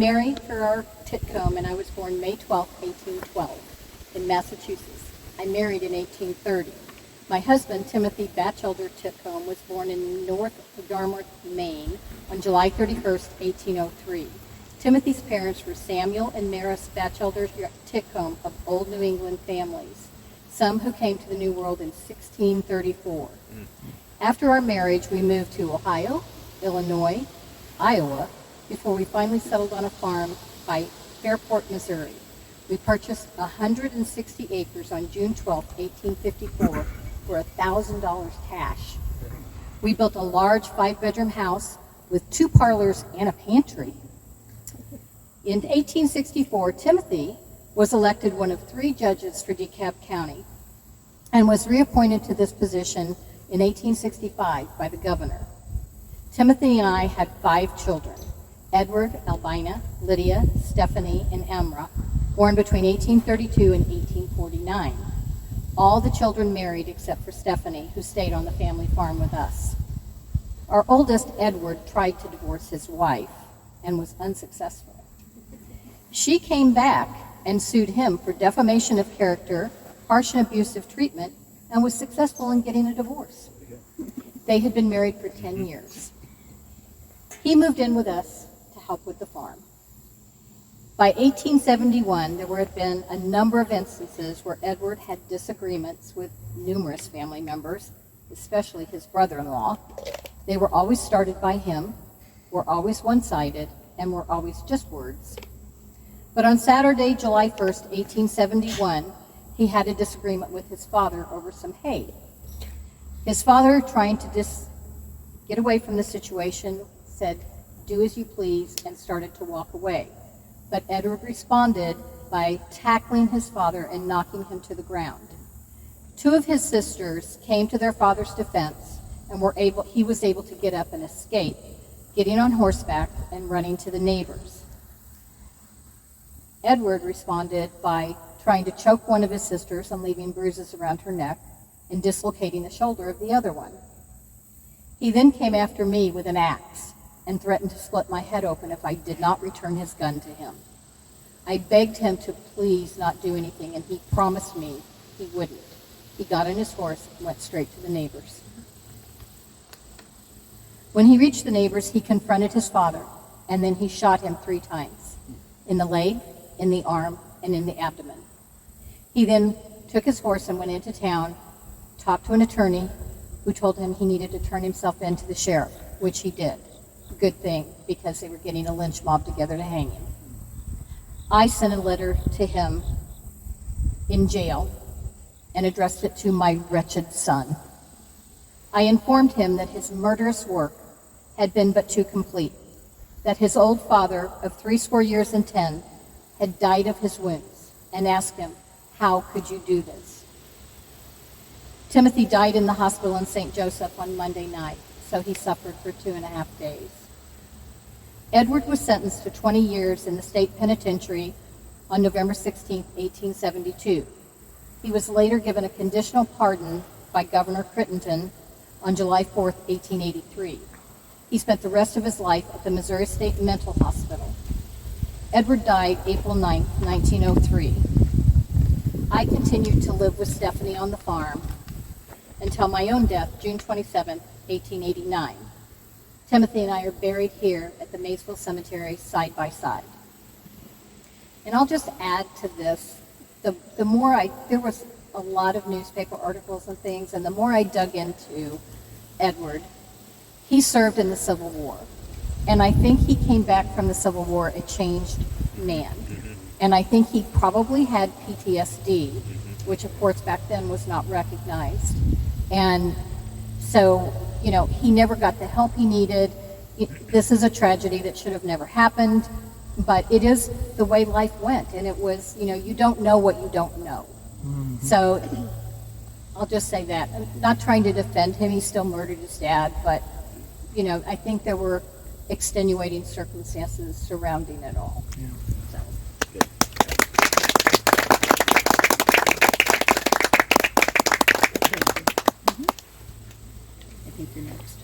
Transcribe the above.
Mary Farrar Titcomb, and I was born May 12, 1812, in Massachusetts. I married in 1830. My husband, Timothy Batchelder Titcomb, was born in North Yarmouth, Maine, on July 31st, 1803. Timothy's parents were Samuel and Maris Batchelder Titcomb of old New England families, some who came to the New World in 1634. After our marriage, we moved to Ohio, Illinois, Iowa, before we finally settled on a farm by Fairport, Missouri. We purchased 160 acres on June 12, 1854 for $1,000 cash. We built a large 5-bedroom house with 2 parlors and a pantry. In 1864, Timothy was elected one of 3 judges for DeKalb County and was reappointed to this position in 1865 by the governor. Timothy and I had 5 children: Edward, Albina, Lydia, Stephanie, and Amra, born between 1832 and 1849. All the children married except for Stephanie, who stayed on the family farm with us. Our oldest, Edward, tried to divorce his wife and was unsuccessful. She came back and sued him for defamation of character, harsh and abusive treatment, and was successful in getting a divorce. They had been married for 10 years. He moved in with us to help with the farm. By 1871, there had been a number of instances where Edward had disagreements with numerous family members, especially his brother-in-law. They were always started by him, were always one-sided, and were always just words. But on Saturday, July 1st, 1871, he had a disagreement with his father over some hay. His father, trying to get away from the situation, said, "Do as you please," and started to walk away. But Edward responded by tackling his father and knocking him to the ground. 2 of his sisters came to their father's defense, and he was able to get up and escape, getting on horseback and running to the neighbors. Edward responded by trying to choke one of his sisters and leaving bruises around her neck and dislocating the shoulder of the other one. He then came after me with an axe and threatened to split my head open if I did not return his gun to him. I begged him to please not do anything, and he promised me he wouldn't. He got on his horse and went straight to the neighbors. When he reached the neighbors, he confronted his father, and then he shot him 3 times, in the leg, in the arm, and in the abdomen. He then took his horse and went into town, talked to an attorney who told him he needed to turn himself in to the sheriff, which he did. Good thing, because they were getting a lynch mob together to hang him. I sent a letter to him in jail and addressed it to my wretched son. I informed him that his murderous work had been but too complete, that his old father of 80 years and 10 had died of his wounds, and asked him, "How could you do this?" Timothy died in the hospital in St. Joseph on Monday night, so he suffered for 2.5 days. Edward was sentenced to 20 years in the state penitentiary on November 16, 1872. He was later given a conditional pardon by Governor Crittenden on July 4, 1883. He spent the rest of his life at the Missouri State Mental Hospital. Edward died April 9, 1903. I continued to live with Stephanie on the farm until my own death, June 27, 1889. Timothy and I are buried here at the Maysville Cemetery side by side. And I'll just add to this, there was a lot of newspaper articles and things, and the more I dug into Edward, he served in the Civil War. And I think he came back from the Civil War a changed man. And I think he probably had PTSD, which of course back then was not recognized. And so, he never got the help he needed. This is a tragedy that should have never happened, but it is the way life went. And it was, you don't know what you don't know. So I'll just say that. I'm not trying to defend him. He still murdered his dad, but, I think there were extenuating circumstances surrounding it all. Yeah. So. I think you're next.